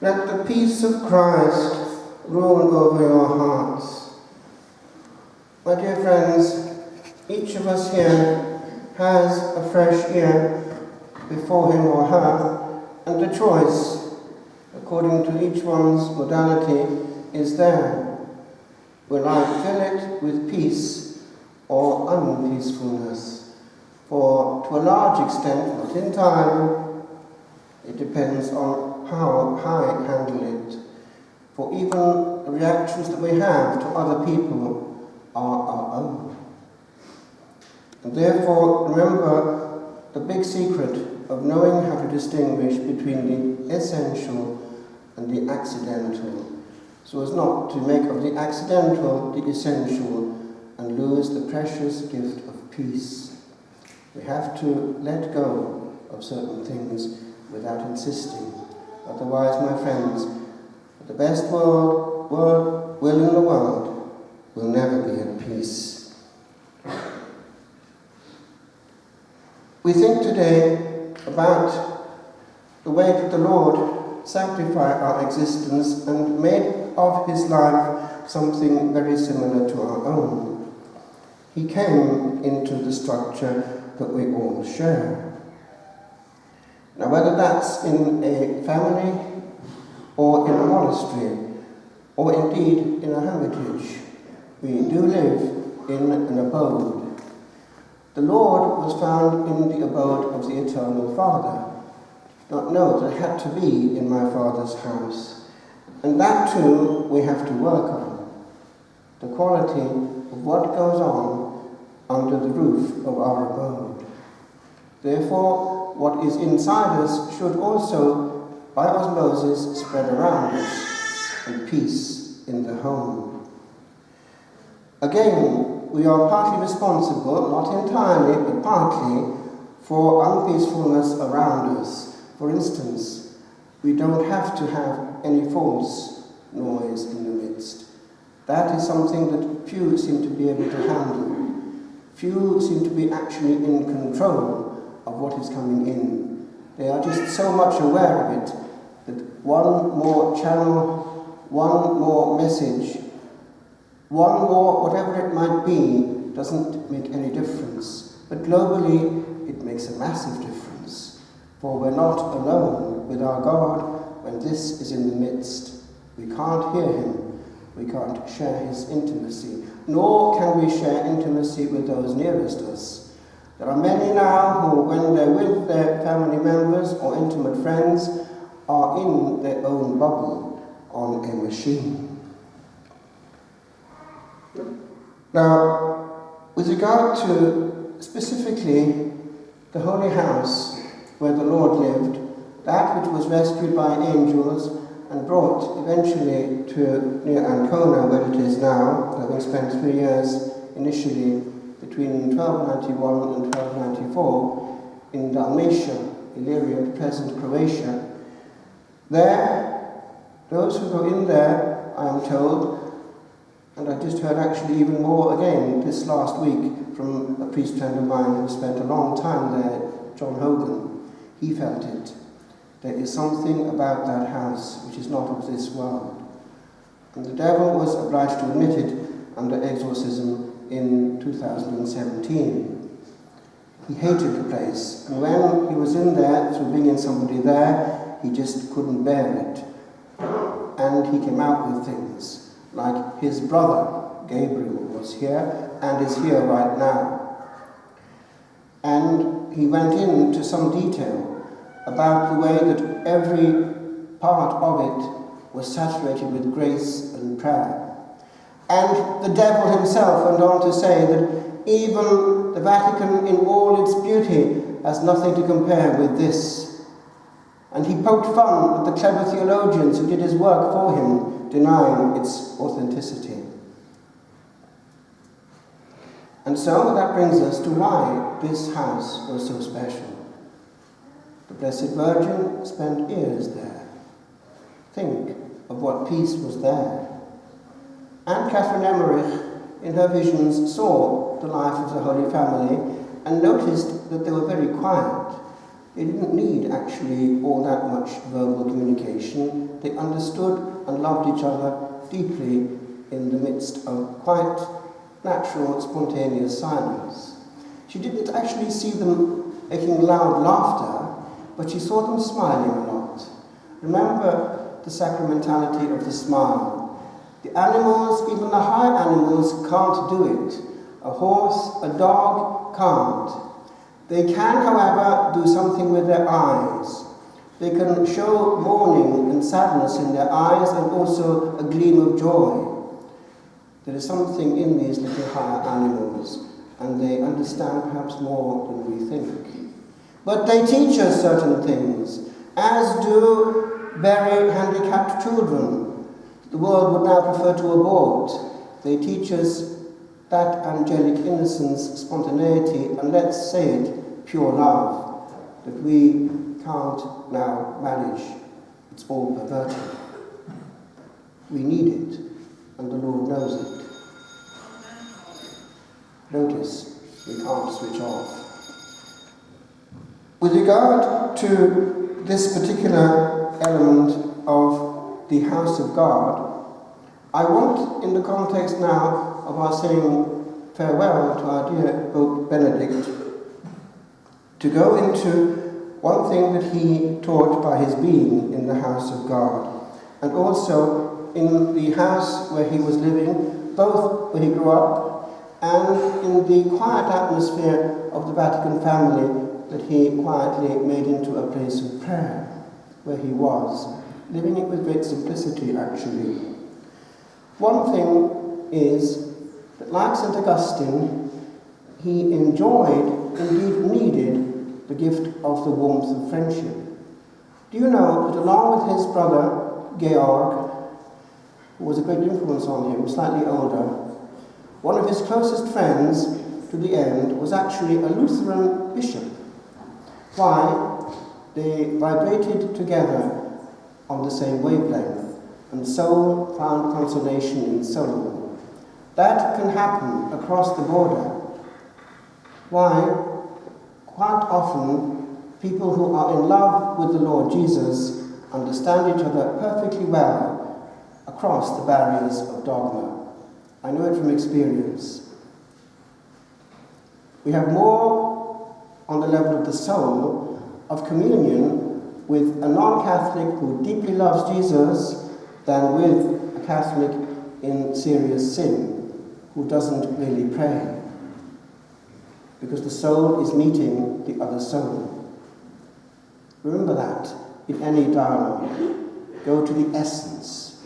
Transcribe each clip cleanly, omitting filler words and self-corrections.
Let the peace of Christ rule over your hearts. My dear friends, each of us here has a fresh year before him or her, and the choice, according to each one's modality, is there. Will I fill it with peace or unpeacefulness? For to a large extent, not entirely, it depends on how I handle it. For even the reactions that we have to other people are our own. And therefore, remember the big secret of knowing how to distinguish between the essential and the accidental, so as not to make of the accidental the essential and lose the precious gift of peace. We have to let go of certain things without insisting. Otherwise, my friends, the best will in the world will never be at peace. We think today about the way that the Lord sanctified our existence and made of his life something very similar to our own. He came into the structure that we all share. Now, whether that's in a family or in a monastery or indeed in a hermitage, we do live in an abode. The Lord was found in the abode of the Eternal Father. Not know that it had to be in my Father's house. And that too we have to work on. The quality of what goes on under the roof of our abode. Therefore, what is inside us should also, by osmosis, spread around us, and peace in the home. Again, we are partly responsible, not entirely, but partly, for unpeacefulness around us. For instance, we don't have to have any false noise in the midst. That is something that few seem to be able to handle. Few seem to be actually in control of what is coming in. They are just so much aware of it that one more channel, one more message, one more whatever it might be doesn't make any difference. But globally, it makes a massive difference. For we're not alone with our God when this is in the midst. We can't hear him. We can't share his intimacy. Nor can we share intimacy with those nearest us. There are many now who, when they're with their family members or intimate friends, are in their own bubble on a machine. Now, with regard to specifically the Holy House where the Lord lived, that which was rescued by angels and brought eventually to near Ancona, where it is now, having spent 3 years initially between 1291 and 1294 in Dalmatia, Illyria, present Croatia. There, those who go in there, I am told, and I just heard actually even more again this last week from a priest friend of mine who spent a long time there, John Hogan. He felt it. There is something about that house which is not of this world. And the devil was obliged to admit it under exorcism in 2017. He hated the place, and when he was in there, through bringing somebody there, he just couldn't bear it. And he came out with things like his brother, Gabriel, was here and is here right now. And he went into some detail about the way that every part of it was saturated with grace and prayer. And the devil himself went on to say that even the Vatican in all its beauty has nothing to compare with this. And he poked fun at the clever theologians who did his work for him, denying its authenticity. And so that brings us to why this house was so special. The Blessed Virgin spent years there. Think of what peace was there. And Catherine Emmerich, in her visions, saw the life of the Holy Family and noticed that they were very quiet. They didn't need actually all that much verbal communication. They understood and loved each other deeply in the midst of quite natural, spontaneous silence. She didn't actually see them making loud laughter, but she saw them smiling a lot. Remember the sacramentality of the smile. The animals, even the high animals, can't do it. A horse, a dog can't. They can, however, do something with their eyes. They can show mourning and sadness in their eyes and also a gleam of joy. There is something in these little higher animals, and they understand perhaps more than we think. But they teach us certain things, as do very handicapped children. The world would now prefer to abort. They teach us that angelic innocence, spontaneity, and let's say it, pure love, that we can't now manage. It's all perverted. We need it, and the Lord knows it. Notice, we can't switch off. With regard to this particular element of the house of God, I want, in the context now of our saying farewell to our dear Pope Benedict, to go into one thing that he taught by his being in the house of God, and also in the house where he was living, both where he grew up and in the quiet atmosphere of the Vatican family that he quietly made into a place of prayer, where he was, living it with great simplicity, actually. One thing is that, like St. Augustine, he enjoyed, indeed needed, the gift of the warmth of friendship. Do you know that along with his brother, Georg, who was a great influence on him, slightly older, one of his closest friends to the end was actually a Lutheran bishop. Why? They vibrated together on the same wavelength, and soul found consolation in soul. That can happen across the border. Why? Quite often, people who are in love with the Lord Jesus understand each other perfectly well across the barriers of dogma. I know it from experience. We have more on the level of the soul of communion with a non-Catholic who deeply loves Jesus than with a Catholic in serious sin who doesn't really pray. Because the soul is meeting the other soul. Remember that in any dialogue. Go to the essence.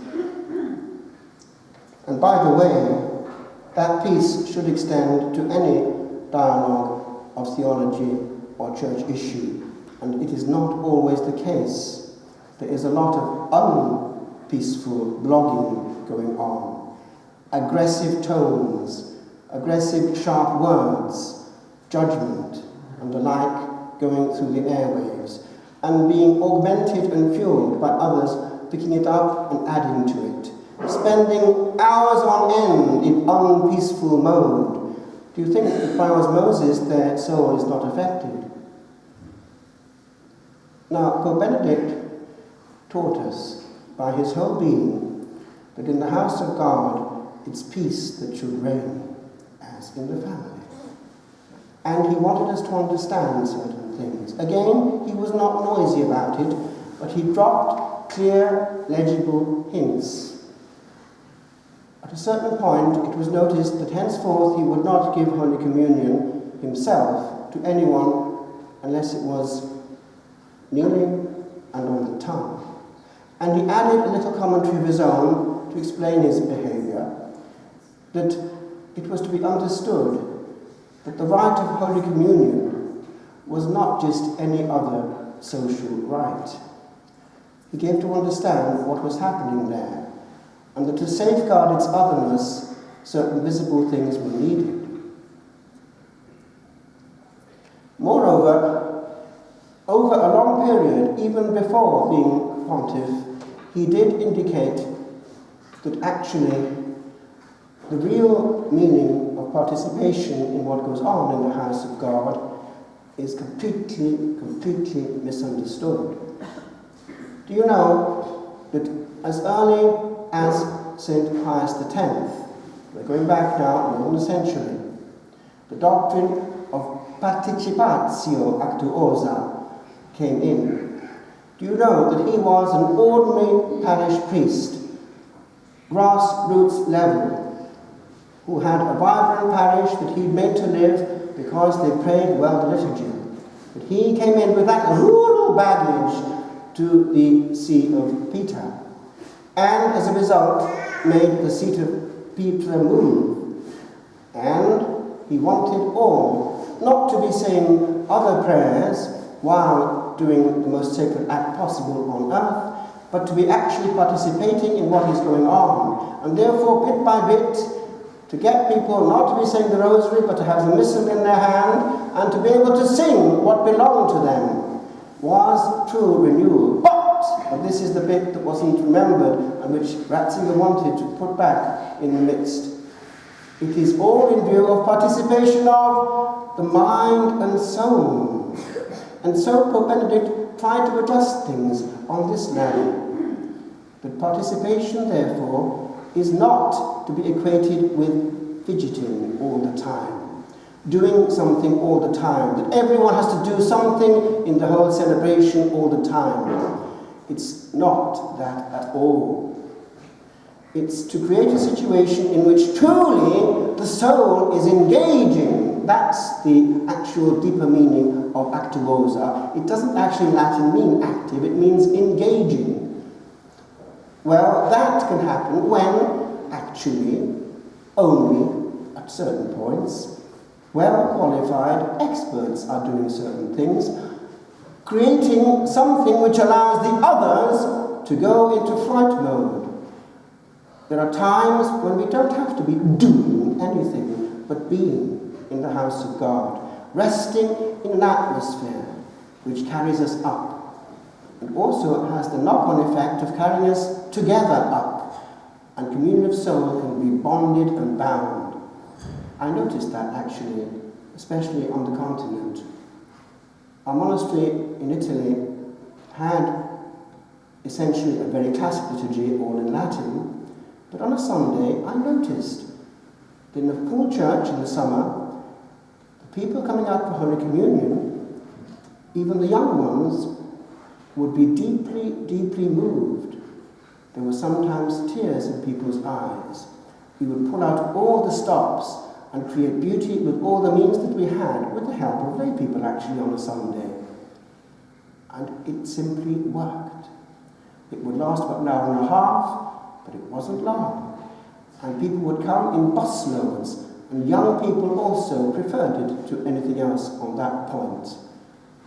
And by the way, that peace should extend to any dialogue of theology or church issue. And it is not always the case. There is a lot of unpeaceful blogging going on. Aggressive tones, aggressive sharp words, judgment, and the like going through the airwaves, and being augmented and fueled by others picking it up and adding to it. Spending hours on end in unpeaceful mode. Do you think that by osmosis their soul is not affected? Now, Pope Benedict taught us by his whole being that in the house of God it's peace that should reign, as in the family. And he wanted us to understand certain things. Again, he was not noisy about it, but he dropped clear, legible hints. At a certain point, it was noticed that henceforth he would not give Holy Communion himself to anyone unless it was kneeling and on the tongue. And he added a little commentary of his own to explain his behavior, that it was to be understood that the rite of Holy Communion was not just any other social rite. He gave to understand what was happening there, and that to safeguard its otherness, certain visible things were needed. Moreover, over a long period, even before being pontiff, he did indicate that actually the real meaning of participation in what goes on in the house of God is completely misunderstood. Do you know that as early as St. Pius X, we're going back now more than a century, the doctrine of participatio actuosa came in. Do you know that he was an ordinary parish priest, grassroots level, who had a vibrant parish that he'd made to live because they prayed well the liturgy? But he came in with that rural baggage to the See of Peter, and as a result made the seat of Peter move. And he wanted all not to be saying other prayers while doing the most sacred act possible on earth, but to be actually participating in what is going on. And therefore, bit by bit, to get people not to be saying the rosary, but to have the missal in their hand, and to be able to sing what belonged to them, was true renewal. But this is the bit that wasn't remembered, and which Ratzinger wanted to put back in the midst. It is all in view of participation of the mind and soul. And so Pope Benedict tried to adjust things on this level. But participation, therefore, is not to be equated with fidgeting all the time, doing something all the time, that everyone has to do something in the whole celebration all the time. It's not that at all. It's to create a situation in which truly the soul is engaging. That's the actual deeper meaning of actuosa. It doesn't actually in Latin mean active, it means engaging. Well, that can happen when actually only at certain points well-qualified experts are doing certain things, creating something which allows the others to go into flight mode. There are times when we don't have to be doing anything, but being in the house of God, resting in an atmosphere which carries us up. It also has the knock-on effect of carrying us together up, and communion of soul can be bonded and bound. I noticed that actually, especially on the continent. Our monastery in Italy had essentially a very classic liturgy, all in Latin, but on a Sunday I noticed that in the full church in the summer, the people coming out for Holy Communion, even the young ones, would be deeply moved. There were sometimes tears in people's eyes. We would pull out all the stops and create beauty with all the means that we had, with the help of lay people actually on a Sunday. And it simply worked. It would last about an hour and a half, but it wasn't long. And people would come in busloads, and young people also preferred it to anything else on that point.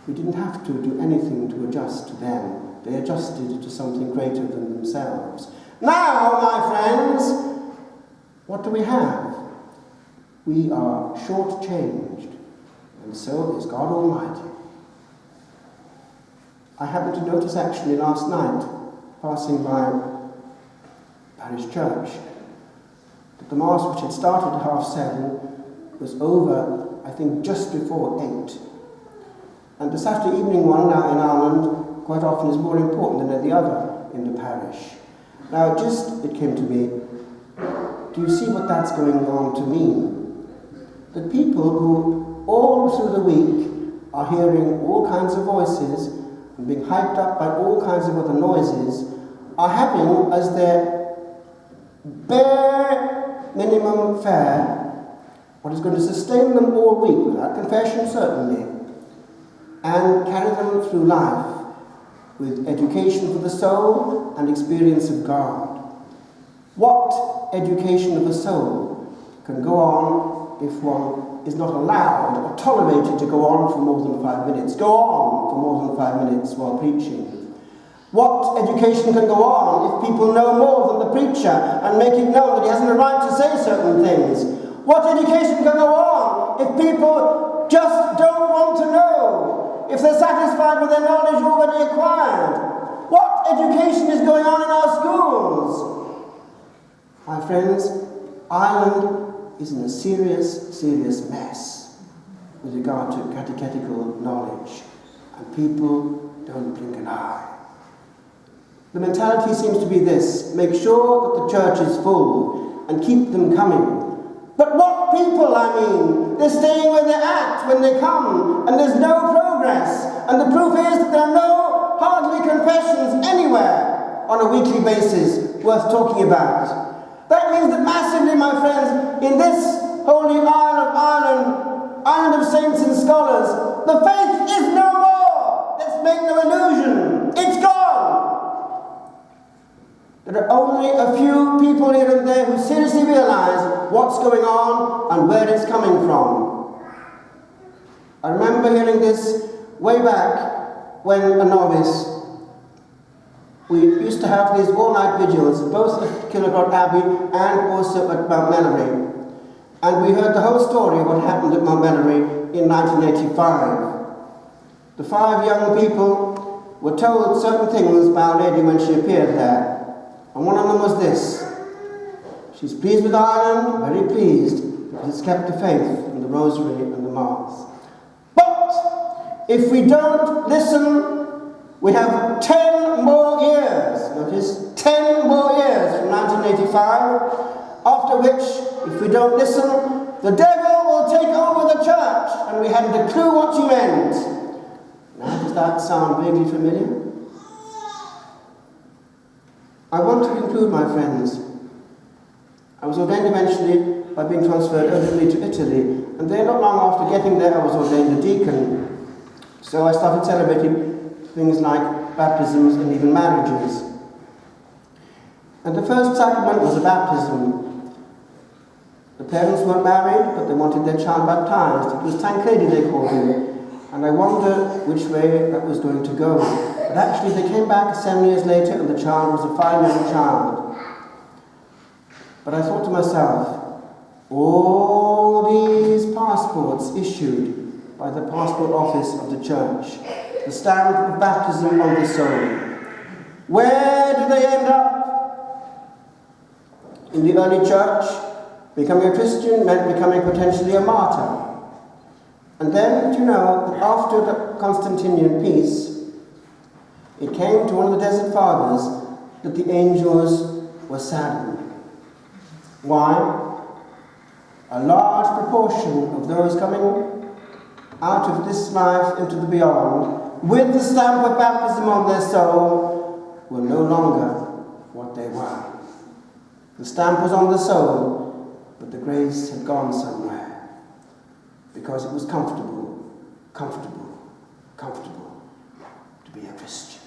We didn't have to do anything to adjust to them. They adjusted to something greater than themselves. Now, my friends, what do we have? We are shortchanged, and so is God Almighty. I happened to notice actually last night, passing by Parish Church, that the Mass, which had started at 7:30, was over, I think, just before 8. And the Saturday evening one now in Ireland quite often is more important than any other in the parish. Now, it came to me, do you see what that's going on to mean? That people who all through the week are hearing all kinds of voices and being hyped up by all kinds of other noises are having as their bare minimum fare what is going to sustain them all week, without confession certainly, and carry them through life with education for the soul and experience of God. What education of the soul can go on if one is not allowed or tolerated to go on for more than 5 minutes? Go on for more than 5 minutes while preaching. What education can go on if people know more than the preacher and make it known that he hasn't a right to say certain things? What education can go on if people just don't want to know, if they're satisfied with their knowledge already acquired? What education is going on in our schools? My friends, Ireland is in a serious mess. with regard to catechetical knowledge, and people don't blink an eye. The mentality seems to be this: make sure that the church is full and keep them coming. But what people, I mean? They're staying where they're at when they come, and there's no progress. And the proof is that there are no hardly confessions anywhere on a weekly basis worth talking about. That means that massively, my friends, in this holy Isle of Ireland, island of saints and scholars, the faith is no more. Let's make no illusion. It's gone. There are only a few people here and there who seriously realize what's going on and where it's coming from. I remember hearing this way back when a novice. We used to have these all-night vigils, both at Kilnacroft Abbey and also at Mount Melleray. And we heard the whole story of what happened at Mount Melleray in 1985. The 5 young people were told certain things by Our Lady when she appeared there. And one of them was this: she's pleased with Ireland, very pleased, because it's kept the faith and the rosary and the mass. But if we don't listen, we have 10 more years. Notice, 10 more years from 1985, after which, if we don't listen, the devil will take over the church, and we hadn't a clue what she meant. Now, does that sound vaguely familiar? I want to conclude, my friends. I was ordained eventually by being transferred urgently to Italy, and there, not long after getting there, I was ordained a deacon. So I started celebrating things like baptisms and even marriages. And the first sacrament was a baptism. The parents weren't married, but they wanted their child baptized. It was Tancredi, they called him. And I wondered which way that was going to go. But actually they came back 7 years later and the child was a fine young child. But I thought to myself, all these passports issued by the passport office of the church, the stamp of baptism on the soul, where did they end up? In the early church, becoming a Christian meant becoming potentially a martyr. And then, you know, that after the Constantinian peace, it came to one of the Desert Fathers that the angels were saddened. Why? A large proportion of those coming out of this life into the beyond, with the stamp of baptism on their soul, were no longer what they were. The stamp was on the soul, but the grace had gone somewhere. Because it was comfortable to be a Christian.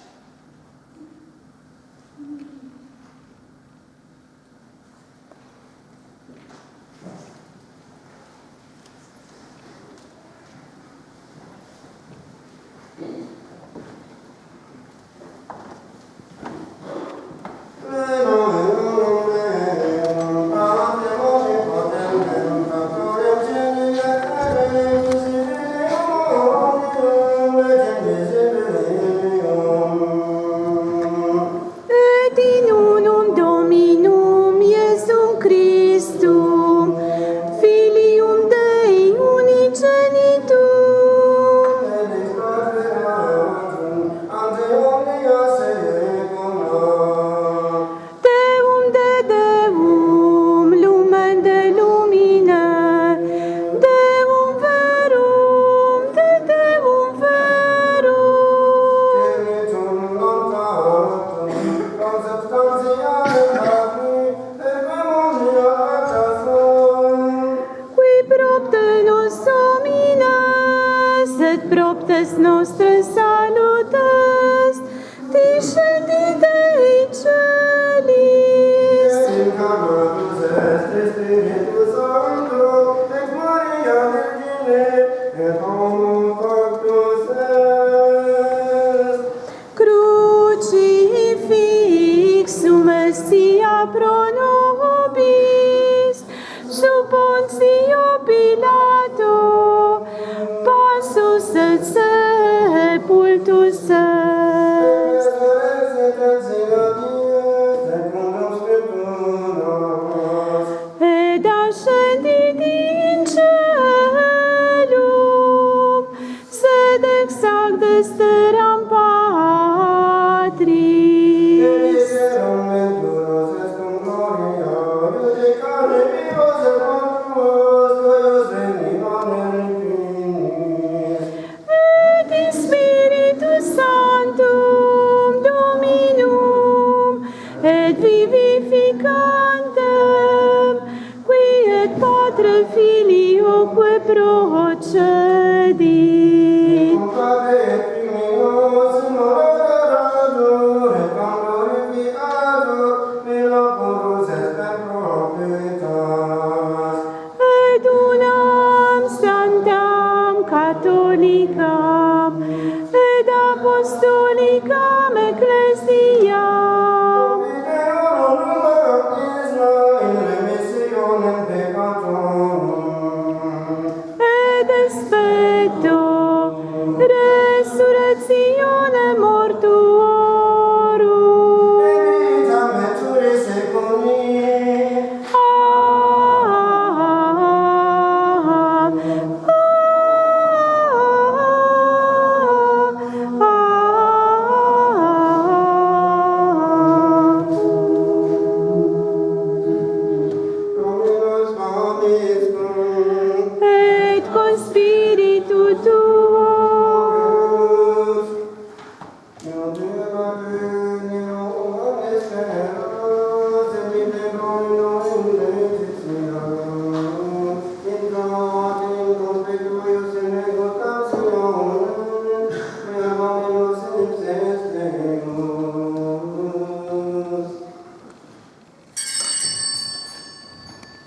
Scendi din cerul, the